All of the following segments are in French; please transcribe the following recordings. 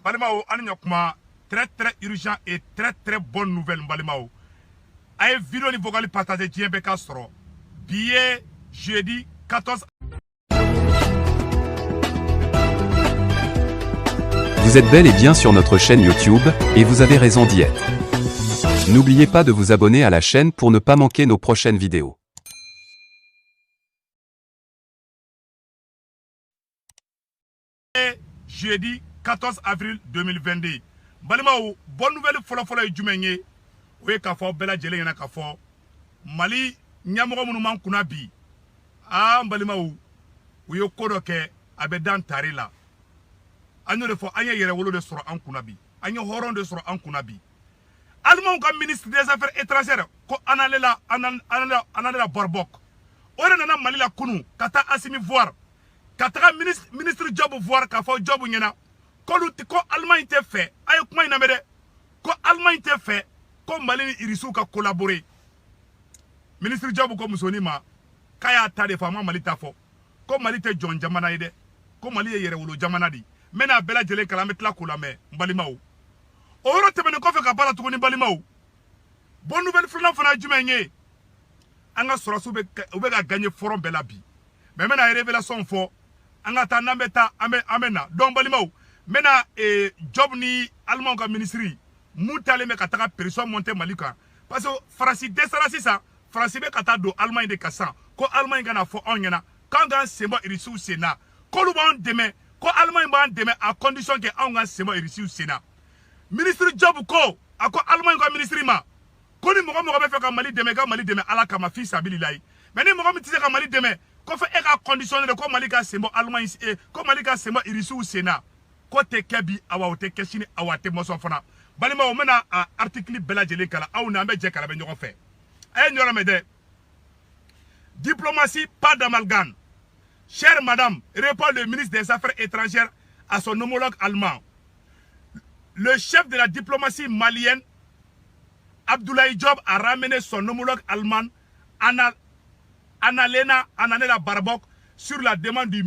Balimao, Anyakuma, très urgent et très bonne nouvelle, Balimao. Aïe, vidéo ni vocal partagé, Djembeka Soro. Billet, jeudi 14. Vous êtes bel et bien sur notre chaîne YouTube, et vous avez raison d'y être. N'oubliez pas de vous abonner à la chaîne pour ne pas manquer nos prochaines vidéos. Jeudi 14 avril 2022. Balimao, bonne nouvelle fola et Djumenye. Oui, Kafo, Bella Jelé yana Kafo. Mali, Nyamoro Monument Kunabi. Ah, Balimao. Oui, au Kodoke, Abedan Tarila. Agno de fo, Anya Yere Wolo de Soro en Kunabi. Agno Horon de Soro en Kunabi. Allemand comme ministre des Affaires étrangères, ko analela Borbok. Ore nana Mali la Kunu, Kata Assimi voir. Kata ministre job voir, Kafo job nyena. Ko Allemagne te fait, ayo kuma inamede. Ko Allemagne te fait, ko Mali irisu ka collaborer. Ministre job ko musoni ma, kaya tade fama Mali tafo. Ko Mali te John Jamana ide. Ko Mali yere wolo Jamana di. Mena Bella Jelé kalamet la kolame, Mbalimao. Oro tebene kofe ka bala tukuni Balimao. Bonne nouvelle fana Djumenye. Anga sorasu be ga gagner forum Bella bi. Mais mena révélation fo. Anga ta nambeta amena. Donc Balimao. Mena job ni allemand ka ministry. Moutale me kataka pression monter Malika. Parce que Franci desarasi ça. Franci be kata do Allemagne de Kassan. Ko Allemagne gana fo onyena. Quand gan sembo irisu au Sénat. Ko lu ban demain. Ko Allemagne ban demain à condition que anga sembo irisu au Sénat. Ministre job ko ako Allemagne ko ministre ma ko ni mogo be fe ka Mali deme ala kama fi sabililay mais ni mogo mi tise ka Mali deme ko fe e ka conditionner ko Mali ka sembo Allemagne ko Mali ka sembo irisu au Sénat ko te kebi awa o te keshini awa te moson fana balima o mena article Bella Jelé kala aw na be je kala be ñoko fe ay ñora me de diplomatie pas d'amalgame. Chère madame, répond le ministre des Affaires étrangères à son homologue allemand. Le chef de la diplomatie malienne, Abdoulaye Diop, a ramené son homologue allemand, Annalena Baerbock, sur la demande du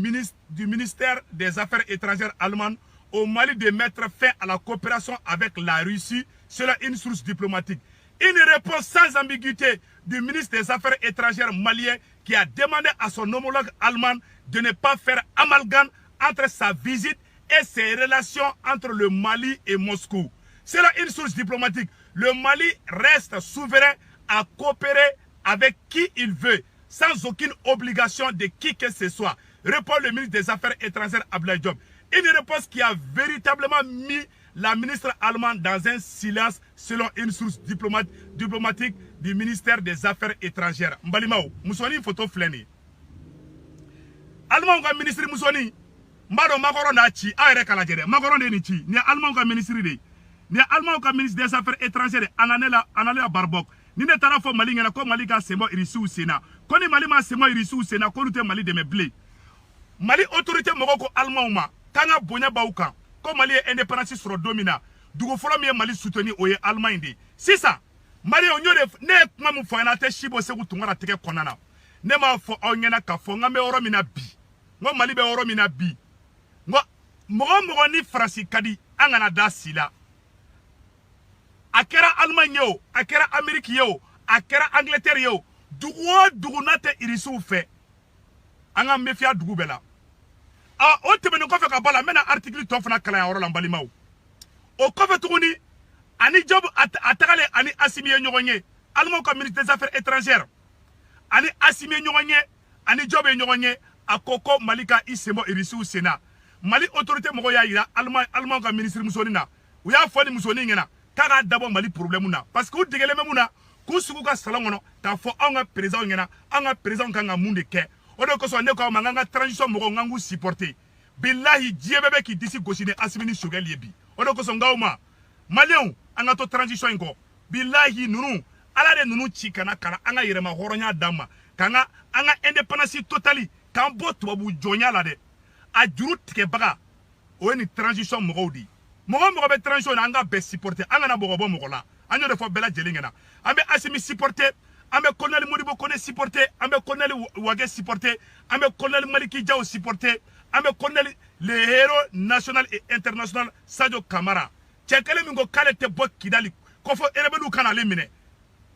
ministère des Affaires étrangères allemand au Mali de mettre fin à la coopération avec la Russie selon une source diplomatique. Une réponse sans ambiguïté du ministre des Affaires étrangères malien qui a demandé à son homologue allemand de ne pas faire amalgame entre sa visite et ses relations entre le Mali et Moscou. C'est là une source diplomatique. Le Mali reste souverain à coopérer avec qui il veut, sans aucune obligation de qui que ce soit, répond le ministre des Affaires étrangères Abdoulaye Diop. Une réponse qui a véritablement mis la ministre allemande dans un silence selon une source diplomatique du ministère des Affaires étrangères. Mbalimao, Moussoni photo fleni. Allemand ka ministre Moussoni. Mbado makoro na chi ayre kala jere makoro de ni chi ni allemand ka ministre de ni allemand ka ministre des Affaires étrangères Annalena Baerbock ni ne tara fo Mali ngena ko Mali ka sembo irisu Sénat ko ni Mali ma sembo irisu Sénat ko lute Mali de me blé Mali autorité moko ko allemand ma kanga bonya bauka ko Mali est indépendance sur domina dugo folo mi Mali soutenir oye Allemagne de c'est ça Mali onyore ne kuma mu fo na te shibo se kutungana teke konana ne ma fo onyena ka fo ngambe oro mina bi ngo Mali be oro mina bi mogo ni Franci kadi angana da sila akera Allemagne yo akera Amerique yo akera Angleterre yo dugu nate irisu fe anga mefia dugu bela o tebene ko fe ka bala mena article to fana kala ya oro la mbalimaw o ko fe tuguni ani job atakale ani asimiye nyogonye Allemand ko ministre des Affaires étrangères ani asimiye nyogonye ani job e nyogonye akoko Malika isemo irisu Sénat Mali autorité moko ya ira allemand ka ministre Musoni na u ya foni Musoni ngena kaga dabo Mali problème na parce que u digele memuna ku suku ka salongono ta fo anga président ngena anga président kanga munde ke o de ko so ne ko manganga transition moko ngangu supporter billahi diebebe ki disi gosine asmini shogel yebi o de ko so ngawma malien anga to transition ngo billahi nunu ala de nunu chikana kana anga yirema horonya dama kanga anga indépendance totally kan bo to bu jonya la de a juru tike baga o ni transition mogo di mogo be transition anga be supporter anga na bogo mogo la anyo de fo Bella Jelé ngena ambe asimi supporter ambe Colonel Modibo Kone supporter ambe Colonel Wage supporter ambe Colonel Maliki Diaw supporter ambe Colonel le héros national et international Sadio Camara cekele mingo kale te bo kidali ko fo erebelu kana le mine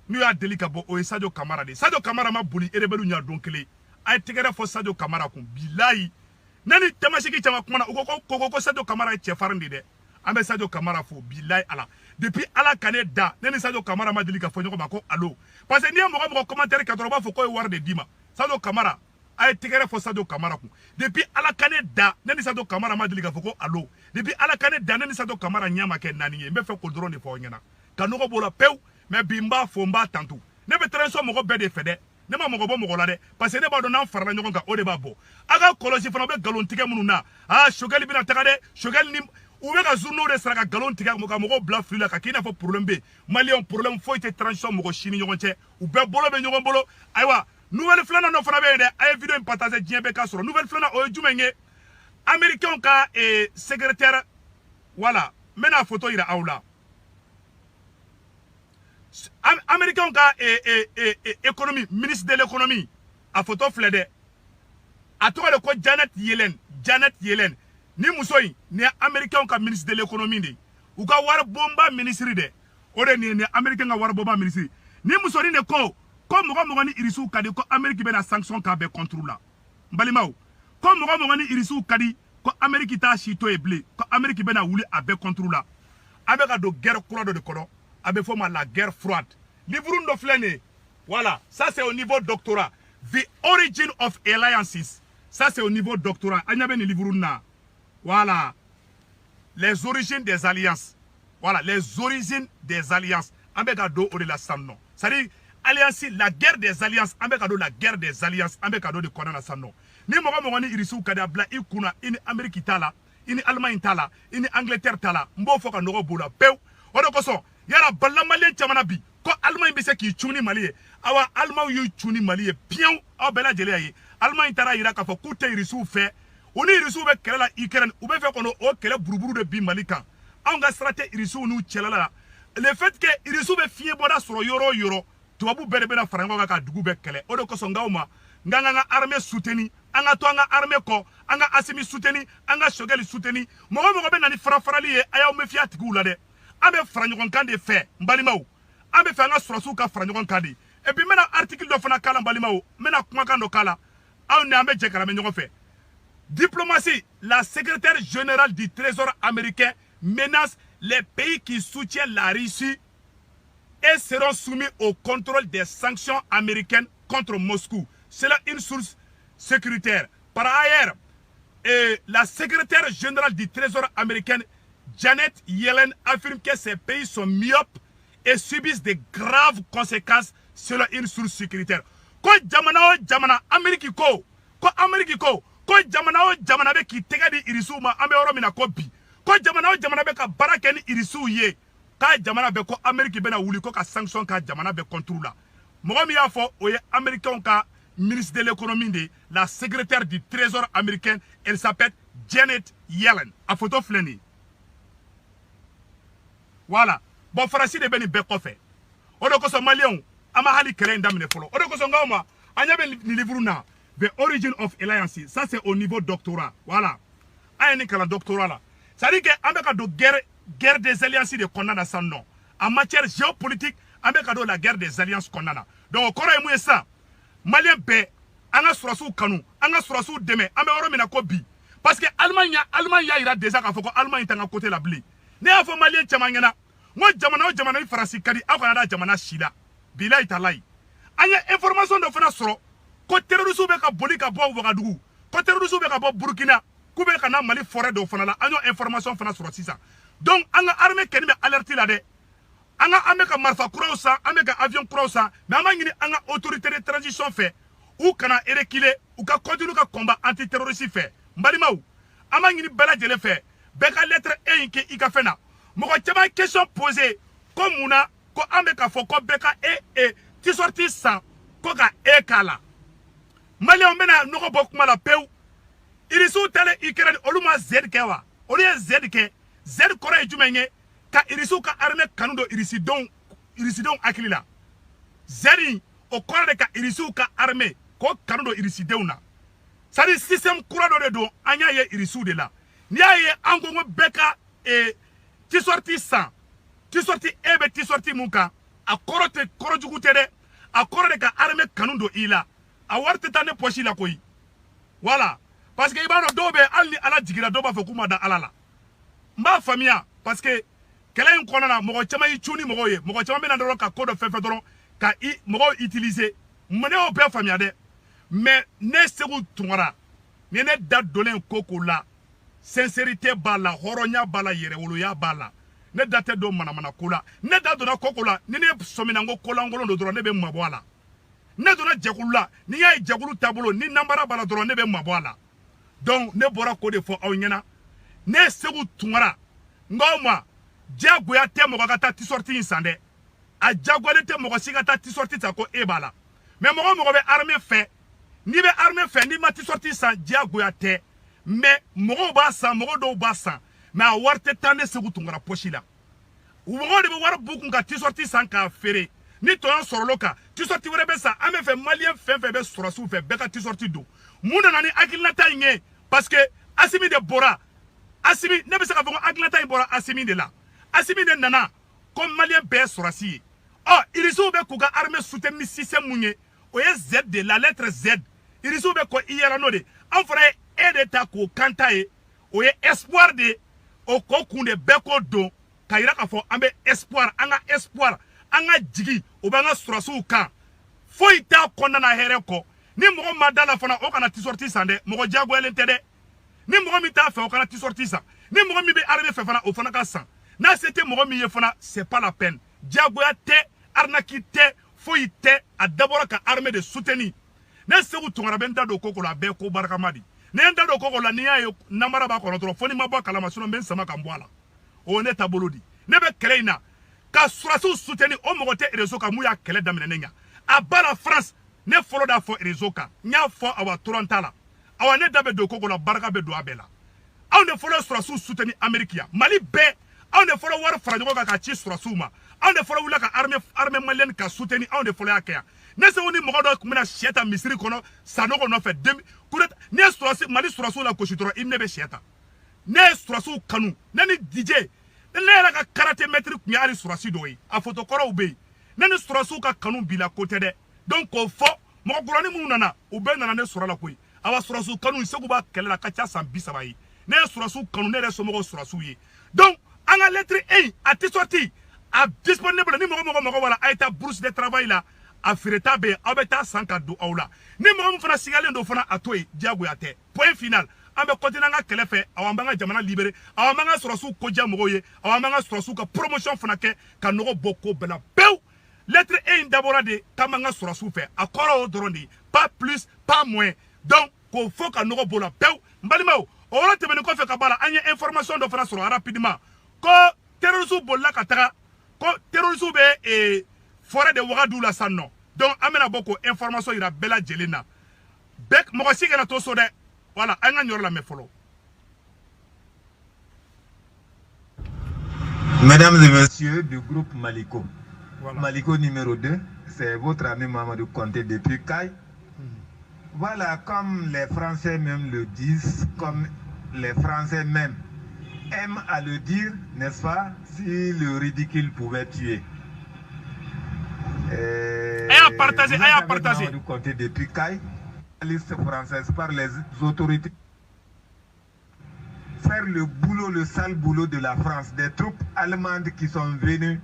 nu ya deli ka bo o Sadio Camara de Sadio Camara ma buli erebelu nya donkele ay tigere fo Sadio Camara kun bilayi nani temashiki chama kumana ko Sadio Camara che farndi de ambe Sadio Camara fo bilayi ala depuis ala kane da nani Sadio Camara ma deli ka fo nyoko mako allo parce que ni mo commentaire ka droba fo ko war de dima Sadio Camara ay tigere fo Sadio Camara kun depuis ala kane da nani Sadio Camara ma deli ka fo ko allo depuis ala kane da nani Sadio Camara nyama ke nani ye mbe fe ko drone fo nyana kanoko bola pew mais bimba fo mba tantu ne be trenso mo ko be de fede ne ma mo ko bo mo ko la de parce que ne ba do nan farala nyoko ka o de ba bo aga kolosi fana be galon tige munu na shogali bina tagade shogali ni ou be ka journaux de sara ka galon tige mo ka mo ko bla frila ka kina fo problème be malien problème fo ite transition mo ko chini nyoko che ou be bolo be nyoko bolo aywa nouvelle flana no fana be de ay vidéo partager dien be ka soro nouvelle flana o jumenge américain ka secrétaire voilà mena photo ira aula américain ka économie ministre de l'économie a photo flede a to ko Janet Yellen ni musoyi ni américain ka ministre de l'économie de u ka war bomba ministre de o de ni américain ka war bomba ministre ni musoni ne ko mo ni irisu kadi ko Amérique be na sanction ka be contrôle la mbalimaw ko mo ni irisu kadi ko Amérique ta chito e blé ko Amérique be na wuli a be contrôle la abe ka do guerre kula de kono abe foma la guerre froide livre ndo flene voilà ça c'est au niveau doctorat the origin of alliances ça c'est au niveau doctorat anyabe ni livre na voilà les origines des alliances voilà les origines des alliances abe ka do o de la sanno ça dit alliance la guerre des alliances abe ka do la guerre des alliances abe ka do de kona na sanno ni mo ni irisu kada bla ikuna ini Amerique tala ini Allemagne tala ini Angleterre tala mbo foka no bola pew odo koso yara balla malien chamana bi ko Allemagne be se ki chuni mali awa Allemagne yu chuni mali pion o bela jele ayi Allemagne tara ira ka fo kute irisu fe oni irisu be kele la Ukraine ou be fe kono o kele buruburu de bi mali kan an ga strate irisu nu chelala le fait que irisu be fie boda soro yoro tubabu bere be na farango ka dugu be kele odo koso ngawma nganga armée soutenu anga to anga armée ko anga asimi soutenu anga shogeli soutenu mo be nani farafrali e ayaw me fiati gula de ambe franyogon kande fe mbalimaw ambe fe anga sorosu ka franyogon kande et puis mena article do fana kala mbalimaw mena kuma kando kala aw ne ambe jekara me nyogon fe diplomatie la secrétaire générale du trésor américain menace les pays qui soutiennent la Russie et seront soumis au contrôle des sanctions américaines contre Moscou. C'est là une source sécuritaire. Par ailleurs, la secrétaire générale du Trésor américain, Janet Yellen, affirme que ces pays sont myopes et subissent de graves conséquences selon une source sécuritaire. Ko jamana Amérique ko jamana be ki tega di irisu ma ambe oro mina ko bi. Ko jamana be ka baraka ni irisu ye. Ka jamana be ko Amérique be na wuli ko ka sanction ka jamana be contrôle la. Mo mi ya fo oye américain ka ministre de l'économie de la secrétaire du trésor américain, elle s'appelle Janet Yellen. A photo fleni. Voilà. Bon farasi de beni beko fe. Odo ko so malien ama hali kere ndamine folo. Odo ko so ngawma anyabe ni livre na the origin of alliances. Ça c'est au niveau doctorat. Voilà. Ayeni kala doctorat là. Ça dit que ambeka do guerre des alliances de konana sans nom. En matière géopolitique, ambeka do la guerre des alliances konana. Donc kora emu ça. Malien be anga surasu kanu anga surasu deme ambe oro mina ko bi parce que Allemagne ya ira déjà ka foko Allemagne tanga côté la bli ne a fo malien chamangena ngo jamana ni farasi kadi akona da jamana shida bilai talai anya information do fana soro ko terrorisme be ka boli ka bo Ouagadougou ko terrorisme be ka bo Burkina ku be ka na Mali forêt do fana la anyo information fana soro sisa donc anga armée keni be alerter la de anga ameka marfa kurausa ameka avion kurausa mais amangini anga autorité de transition fait ou kana reculer ou ka continuer ka combat antiterroriste fait mbalimaw amangini bela jele fait beka lettre e ke ika fena moko taba question posée comme muna ko ameka foko beka ti sorti sans ko ka kala mali on mena noko bokuma la peu irisu tele Ukraine oluma zk wa oli zk z kore jumenye ka irisu ka armée kanudo irisidon akilila zeri o kore de ka irisu ka armée ko kanudo irisidona sari système kurado de do anya ye irisu de la Ni aye angongo beka e ti sorti san. Ti sorti ebe ti sorti muka. A korote korojugu tere. A korode ka arme kanundo ila. A warte tane pochi la koi. Voilà. Parce que ibano dobe alni ala jigira doba fokuma da alala. Mba famia parce que kela yin konana mogo chama yi chuni mogo ye. Mogo chama bena doro ka code fefe doro ka i mogo utiliser. Mene o be famia de. Mais ne segu tungara. Ne da dolen koko la. Sincérité bala, horonya bala yere woloya bala. Ne date do mana kola. Ne da dona koko la. Ne sominango kola ngolo do doro ne be mabwala. Ne dona jekula. Ni ya jekulu tabolo ni nambara bala doro ne be mabwala. Donc ne bora ko de fo aw nyana. Ne segu tungara. Ngoma jagoya te mo kata ti sorti insande. A jagoya te mo ko sigata ti sorti ta ko ebala. Mais mo be armée fait. Ni be armée fait ni ma ti sorti san jagoya te. Mais mogo ba san mogo do ba san mais a warte tande segu tungara pochi la mogo de be war buku ka ti sorti san ka fere ni to yon sorolo ka ti sorti wore be sa ame fe malien fe be sorosu fe be ka ti sorti do muna nani agilata inge parce que asimi de bora asimi ne be se ka fongo agilata in bora asimi de la asimi de nana comme malien be sorasi oh iriso be ko ga armée soutenu ni système munye o ye Z de la lettre Z iriso be ko iyera no de en vrai et de ta ko kantaye o ye espoir de o ko kunde beko don kayira ka fo ambe espoir anga jigi o banga surasu kan foi ta konnana here ko ni mogo madala fana o kana ti sorti sande mogo jago elente de ni mogo mi ta fe o kana ti sorti sa ni mogo mi be arme fe fana o fana ka san na c'était mogo mi ye fana c'est pas la peine jago ya te arnaki te foi te a d'abord ka armée de soutenir ne se ku tongara benda do koko la be ko baraka madi ne nda do koko la ni ya namara ba ko no foni mabo kala masuno ben sama kan boala o ne tabolodi ne be kreina ka surasu soutenir o mogote rezo ka muya kele damene nya a bala France ne folo da fo rezo ka nya fo awa torontala awa ne dabe do koko la baraka be do abela aw ne folo surasu soutenir Amerikia Mali be aw ne folo war franjo ka ci surasu ma aw ne folo wula ka armée malienne ka soutenir aw ne folo yakya ne se woni mogo do kumina sheta misiri kono sanogo no fe dem kuret ne surasi Mali surasu la ko shitoro imne be sheta ne surasu kanu ne ni DJ ne la ka karate maître kunyari surasi doyi a photokoro ube ne ni surasu ka kanu bila côté de donc ko fo mo gorani mu nana ube nana ne surala koyi awa surasu kanu segu ba kelela ka cha san bisaba yi ne surasu kanu ne reso mogo surasu yi donc anga lettre A a ti sorti a disponible ni mogo wala a eta bourse de travail la a fireta be abeta sanka do awla ni mogo fana sigalen do fana atoy diago yate point final ambe continent nga kelefe awambanga jamana libéré awambanga surasu ko jamogo ye awambanga surasu ka promotion fana ke ka nogo boko bela pew lettre A d'abord de kamanga surasu fe akoro dorondi pas plus pas moins donc ko faut ka nogo bola pew mbalimao o wala temene ko fe ka bala anya information do fana sura rapidement ko terrorisme bolla kataka ko terrorisme be forêt de Ouagadougou la sanno donc amena boko information ira bela jelena bek mo ko sigena to so de voilà anga ñor la me folo. Mesdames et messieurs du groupe Maliko. Voilà. Maliko numéro 2, c'est votre ami Mamadou Conté depuis Caille. Voilà, comme les Français même le disent, comme les Français même aiment à le dire, n'est-ce pas, si le ridicule pouvait tuer. À partager. Mamadou Conté depuis Caille, la liste française par les autorités. Faire le boulot, le sale boulot de la France, des troupes allemandes qui sont venues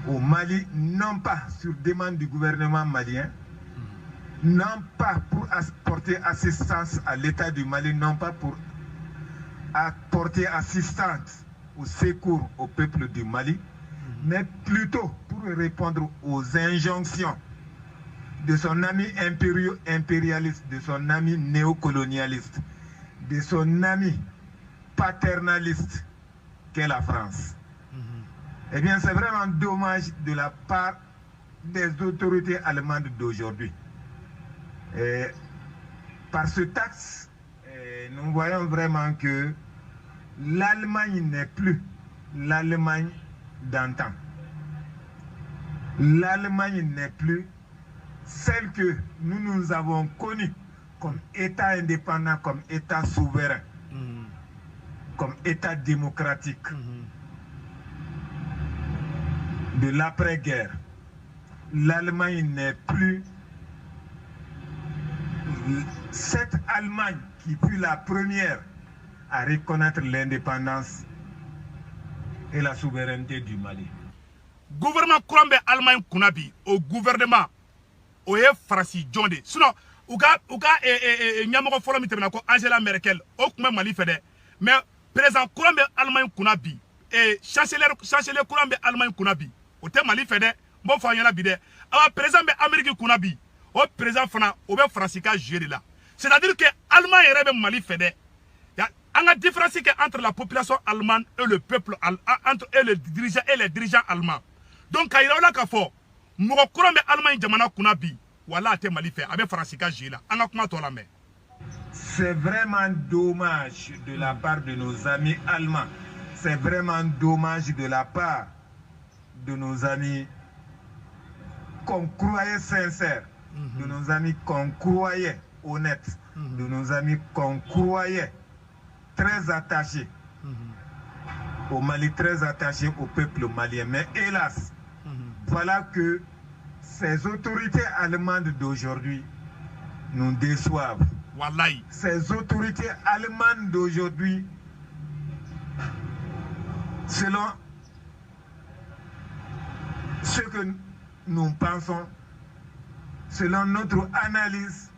au Mali, non pas sur demande du gouvernement malien, non pas pour apporter assistance à l'État du Mali, non pas pour apporter assistance au secours au peuple du Mali, mais plutôt pour répondre aux injonctions de son ami impérialiste, de son ami néocolonialiste, de son ami paternaliste qu'est la France. Eh bien, c'est vraiment dommage de la part des autorités allemandes d'aujourd'hui. Par ce taxe, nous voyons vraiment que l'Allemagne n'est plus l'Allemagne d'antan. L'Allemagne n'est plus celle que nous avons connue comme État indépendant, comme État souverain. comme État démocratique de l'après-guerre. L'Allemagne n'est plus cette Allemagne qui fut la première à reconnaître l'indépendance et la souveraineté du Mali. Gouvernement Kurambe Allemagne Kunabi, au gouvernement, au Farsi Jonde. Sinon, Nyamoko Forum Terminako, Angela Merkel, au Mali Fede. Mais président Kurambe Allemagne Kunabi, et chancelier Kurambe Allemagne Kunabi, au thème Mali Fede, bon Fanyana Bide, alors président Amérique Kunabi, au président Fana, au Francica Jéré là. C'est-à-dire que Allemagne est Mali Fede. Il y a une différence entre la population allemande et le peuple, entre les dirigeants allemands. Donc, quand il y a là, Allemagne Jamana Kunabi, voilà, t'es Mali fait, avec Francica Jéré là. C'est vraiment dommage de la part de nos amis allemands. C'est vraiment dommage de la part de nos amis qu'on croyait sincères, de nos amis qu'on croyait honnêtes, de nos amis qu'on croyait très attachés au Mali, très attachés au peuple malien. Mais hélas, voilà que ces autorités allemandes d'aujourd'hui nous déçoivent. Wallahi. Ces autorités allemandes d'aujourd'hui, selon ce que nous pensons, selon notre analyse,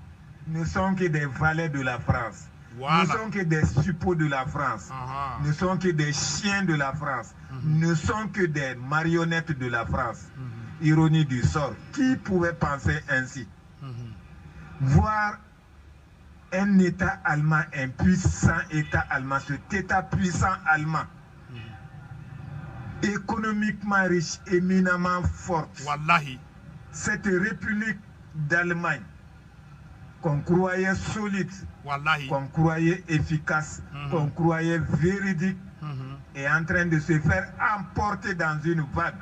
ne sont que des valets de la France. Voilà. Ne sont que des suppôts de la France. Ne sont que des chiens de la France. Ne sont que des marionnettes de la France. Ironie du sort. Qui pouvait penser ainsi? Voir un État allemand, un puissant État allemand, cet État puissant allemand, économiquement riche, éminemment forte. Wallahi. Cette République d'Allemagne qu'on croyait solide, qu'on croyait efficace, qu'on croyait véridique, est en train de se faire emporter dans une vague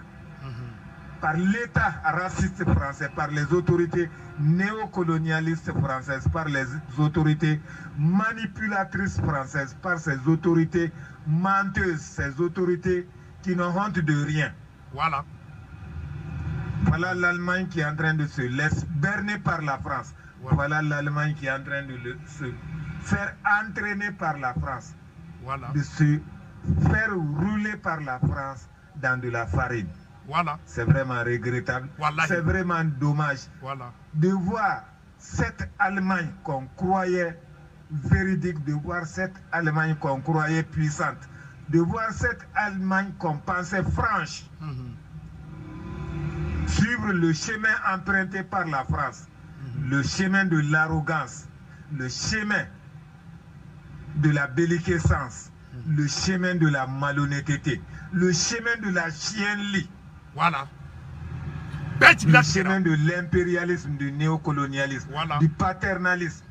par l'État raciste français, par les autorités néocolonialistes françaises, par les autorités manipulatrices françaises, par ces autorités menteuses, ces autorités qui n'ont honte de rien. Voilà. Voilà l'Allemagne qui est en train de se laisser berner par la France. Voilà l'Allemagne qui est en train de se faire entraîner par la France. Voilà. De se faire rouler par la France dans de la farine. Voilà. C'est vraiment regrettable. Voilà. C'est vraiment dommage de voir cette Allemagne qu'on croyait véridique, de voir cette Allemagne qu'on croyait puissante, de voir cette Allemagne qu'on pensait franche, suivre le chemin emprunté par la France, le chemin de l'arrogance, le chemin de la belliquescence, le chemin de la malhonnêteté, le chemin de la chienlit. Voilà. Le chemin de l'impérialisme, du néocolonialisme, du paternalisme.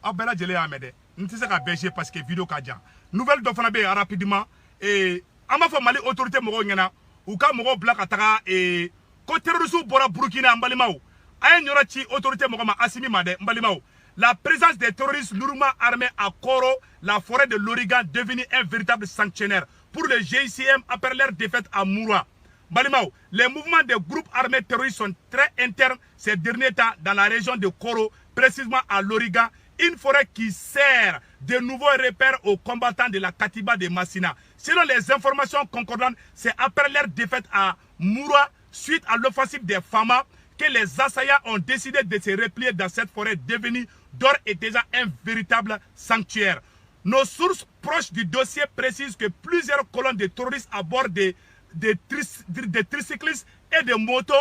Ah ben là, je l'ai amené. Nous ne sommes pas berger parce que vidéo kaja. Nouvelle de Fanabe rapidement. Et à ma femme, autorité moroniana, ou quand mon black atara et côté Rousseau Bora Burkina Mbalimao. Ayen Yorachi, autorité moroma Assimi Made Mbalimao. La présence des terroristes lourdement armés à Koro, la forêt de l'Origan, devenue un véritable sanctuaire pour le GICM après leur défaite à Moura. Balimao, les mouvements des groupes armés terroristes sont très internes ces derniers temps dans la région de Koro, précisément à l'Origan, une forêt qui sert de nouveaux repères aux combattants de la Katiba de Massina. Selon les informations concordantes, c'est après leur défaite à Moura, suite à l'offensive des Fama, que les assaillants ont décidé de se replier dans cette forêt devenue d'ores et déjà un véritable sanctuaire. Nos sources proches du dossier précisent que plusieurs colonnes de terroristes à bord des tricyclistes et de motos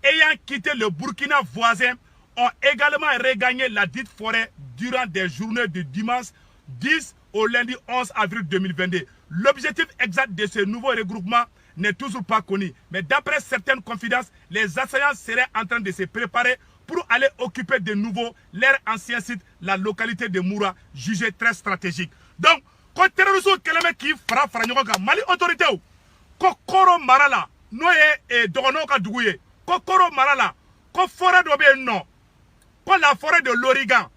ayant quitté le Burkina voisin ont également regagné la dite forêt durant des journées de dimanche 10 au lundi 11 avril 2022. L'objectif exact de ce nouveau regroupement n'est toujours pas connu, mais d'après certaines confidences, les assaillants seraient en train de se préparer pour aller occuper de nouveau leur ancien site, la localité de Moura, jugée très stratégique. Donc, quand terroristes qui frappent Mali autorité, Kokoro Marala, Noé Dogonoka Dougouye, Kokoro Marala, Ko forêt de non, Ko la forêt de l'Origan,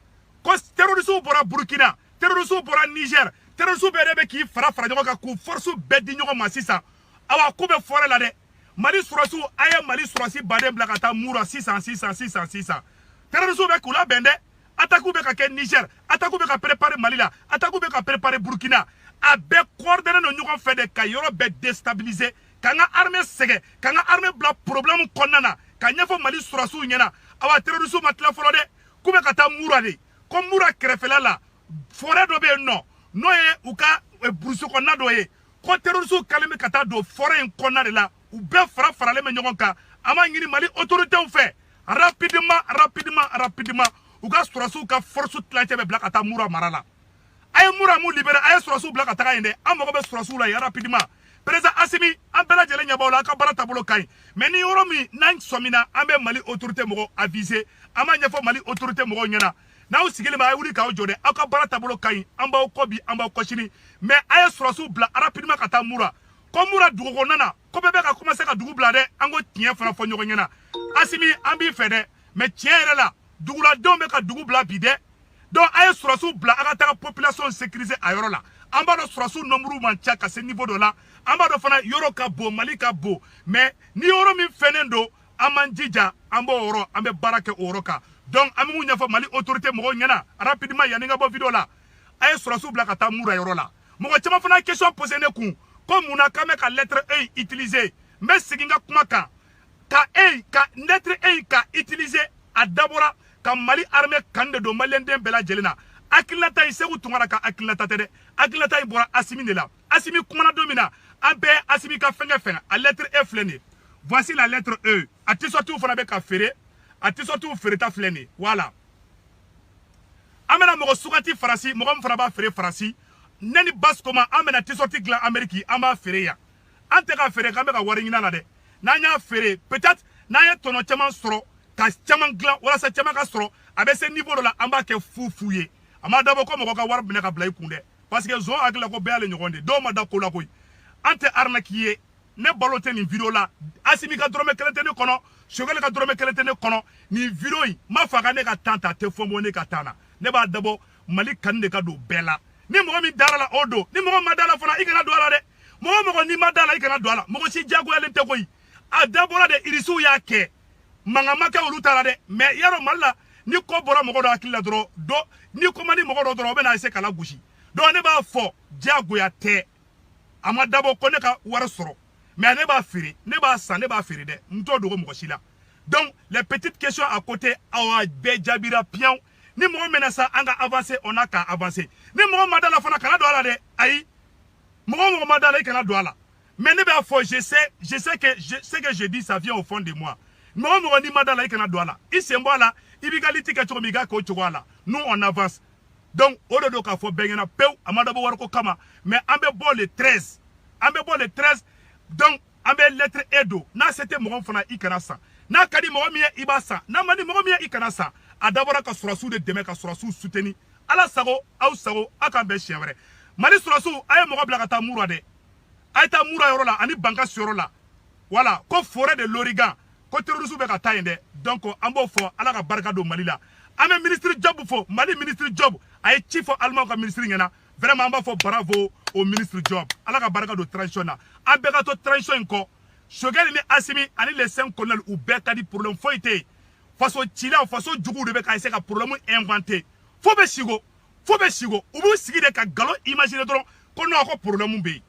Ko terroristes pour Burkina, terroristes bora Niger terroristes be ki fara ɲɔgɔn kan k'u force bɛɛ di ɲɔgɔn ma sisan awa ko bɛ fɔrɛ la dɛ Mali surasiw a ye Mali surasi baden bila ka taa Mura sisan terroristes bɛ k'u labɛn dɛ attaque bɛ ka kɛ Niger attaque bɛ ka préparer Mali la attaque bɛ ka préparer Burkina a bɛɛ coordonné no ɲɔgɔn fɛ de ka yɔrɔ bɛɛ déstabiliser ka n ka armée sɛgɛ ka n ka armée bila problème kɔnɔna na ka ɲɛfɔ Mali surasiw ɲɛna awa terroristes ma tila fɔlɔ dɛ k'u bɛ ka taa Mura de ko Mura kɛrɛfɛla la forêt dɔ bɛ yen nɔ n'o ye u ka burusi kɔnɔna dɔ ye ko terroristes kɛlen bɛ ka taa don forêt in kɔnɔna de la u bɛɛ faralen bɛ ɲɔgɔn kan an b'a ɲini Mali autorités fɛ rapidement u ka surasiw ka force tilancɛ bɛ bila ka taa Mura mara la a ye Mura mu libéré a ye surasiw bila ka taga yen dɛ an mago bɛ surasiw la rapidement président Assimi an bɛɛ lajɛlen ɲɛ b'aw la a ka baara taabolo ka ɲi mais ni yɔrɔ min n'an sɔmina an bɛ Mali autorité mɔgɔw aviser an b'a ɲɛfɔ Mali autorité mɔgɔw ɲɛna n'aw sigilen bɛ a ye wuli k'aw jɔ dɛ aw ka baara taabolo ka ɲi an b'aw kɔ bi an b'aw kɔ sini mais a ye surasiw bila rapidement ka taa Mura ko Mura dugu kɔnɔna na ko bɛɛ bɛ ka commencer ka dugu bila dɛ an ko tiɲɛ fana fɔ ɲɔgɔn ɲɛna Assimi an b'i fɛ dɛ mais tiɲɛ yɛrɛ la duguladenw bɛ ka dugu bila bi dɛ donc a ye surasiw bila a ka taga population sécuriser a yɔrɔ la an b'a dɔn surasiw nombre man ca ka se niveau dɔ la an b'a dɔn fana yɔrɔ ka bon Mali ka bon mais ni yɔrɔ min fɛnnen don an man jija an b'o yɔrɔ an bɛ baara kɛ o yɔrɔ kan donc an bɛ mun ɲɛfɔ Mali autorité mɔgɔw ɲɛna rapidement yanni ka bɔ vidéo la a ye surasiw bila ka taa Mura yɔrɔ la mɔgɔ caman fana question posé ne kun ko mun na k'an bɛ ka lettre E utiliser n bɛ segin ka kuma kan ka lettre E ka utiliser a dabɔra ka Mali armée kan de don maliyɛnden bɛɛ lajɛlen na hakilinata in Seku Tunkara ka hakilinata tɛ dɛ hakilinata in bɔra Assimi de la Assimi kumana don min na an bɛɛ Assimi ka fɛngɛ a lettre E filɛ nin ye voici la lettre E a t-shirtiw fana bɛ ka feere a t-shirtiw feereta filɛ nin ye voilà an bɛna mɔgɔ suganti Faransi mɔgɔ min fana b'a feere Faransi ne ni Baskoma an bɛna t-shirti dilan Amérique an b'a feere yan an tɛ ka feere k'an bɛ ka wari ɲini a la dɛ n'an y'a feere peut-être n'an ye tɔnɔ caman sɔrɔ ka caman dilan walasa caman ka sɔrɔ a bɛ se niveau dɔ la an b'a kɛ fu ye a ma dabɔ ko mɔgɔ ka wari minɛ ka bila i kun dɛ parce que zon hakili la ko bɛɛ y'ale ɲɔgɔn de dɔw ma da ko la koyi an tɛ arnaque ye ne balo tɛ nin vidéo la Assimi ka dɔrɔmɛ kelen tɛ ne kɔnɔ Choguel ka dɔrɔmɛ kelen tɛ ne kɔnɔ nin vidéo in m'a fɔ a ka ne ka temps ta a tɛ fɔ n ne ka temps na ne b'a dabɔ Mali kanu de ka don bɛɛ la ni mɔgɔ min dara la o don ni mɔgɔ ma da la fana i kana don a la dɛ mɔgɔ n'i ma da la i kana don a la mɔgɔ si diyagoyalen tɛ koyi a dabɔra de irisiw y'a kɛ mankan ma kɛ olu ta la dɛ mais yarɔ Mali la ni ko bɔra mɔgɔ dɔ hakili la dɔrɔn ni ko man di mɔgɔ dɔ dɔrɔn o bɛ na essayer k'a lagosi donc ne b'a fɔ diyagoya tɛ a ma dabɔ ko ne ka wari sɔrɔ mais ne b'a feere ne b'a san ne b'a feere dɛ n t'o dogo mɔgɔ si la donc les petites questions à côté aw bɛɛ jaabira piyan ni mɔgɔ mɛna sa an ka avancer on a qu'à avancer ni mɔgɔ ma da la fana kana don a la dɛ ayi mɔgɔ ma da la i kana don a la mais ne b'a fɔ je sais que ce que je dis ça vient au fond de moi mɔgɔ n'i ma da la i kana don a la i sen bɔ a la i b'i ka liti kɛ cogo min i k'a kɛ o cogo la nous on avance donc o de don k'a fɔ bɛɛ ɲɛna pewu a ma dabɔ wariko kama mais an bɛ bɔ le 13 donc an bɛ lettre E don n'a se tɛ mɔgɔ fana i kana san n'a ka di mɔgɔ min ye i b'a san n'a man di mɔgɔ min ye i kana san a dabɔra ka surasiw de dɛmɛ ka surasiw soutenir ala sago aw sago aw k'an bɛn siɲɛ wɛrɛ Mali surasiw a ye mɔgɔ bila ka taa Mura dɛ a ye taa Mura yɔrɔ la ani Bankasi yɔrɔ la voilà ko forêt de l'Origan ko terroristes bɛ ka taa yen dɛ donc an b'o fɔ ala ka barika don Mali la an bɛ ministre Job fɔ Mali ministre Job a ye ci fɔ alimaw ka ministre ɲɛna vraiment an b'a fɔ bravo au ministre Job ala ka barika don transition na an bɛɛ ka to transition in kɔ Choguel ni Assimi ani les 5 colonels u bɛɛ ka di problème foyi tɛ yen faso cilaw faso juguw de bɛ ka essayer ka problème inventer fo bɛ sigo u b'u sigi de ka galon imaginer dɔrɔn ko non ko problème bɛ yen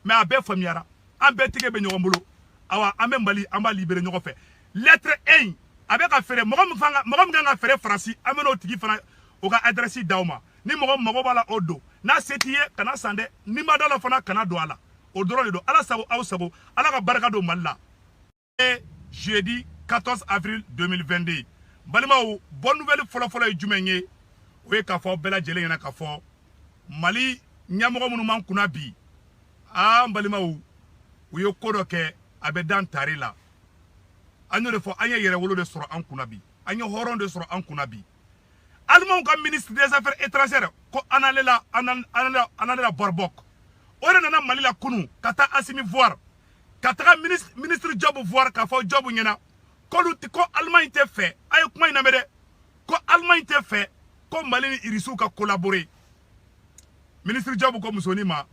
mais a bɛɛ faamuyara an bɛɛ tigɛ bɛ ɲɔgɔn bolo awa an bɛ Mali an b'a libérer ɲɔgɔn fɛ lettre E a bɛ ka feere mɔgɔ min kan ka feere Faransi an bɛ n'o tigi fana o ka adresse d'aw ma ni mɔgɔ mago b'a la o don n'a se t'i ye kana san dɛ ni ma da la fana kana don a la o dɔrɔn de don ala sago aw sago ala ka barika don Mali la jeudi 14 avril 2022 balimaw bonne nouvelle fɔlɔfɔlɔ ye jumɛn ye o ye k'a fɔ bɛɛ lajɛlen ɲɛna k'a fɔ Mali ɲɛmɔgɔ minnu man kunna bi an balimaw u ye ko dɔ kɛ a bɛ dan tare la an y'o de fɔ an ye yɛrɛwolo de sɔrɔ an kunna bi an ye hɔrɔn de sɔrɔ an kunna bi alimanw ka ministre des affaires étrangères ko Annalena Baerbock o de nana Mali la kunu ka taa Assimi voir ka taga ministre Job voir k'a fɔ Job ɲɛna ko Allemagne tɛ fɛ a ye kuma in lamɛn dɛ ko Allemagne tɛ fɛ ko Mali ni irisiw ka collaborer ministre Jobu ko musoni ma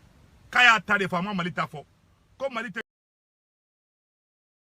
k'a y'a ta de fɔ a ma Mali ta fɔ ko Mali tɛ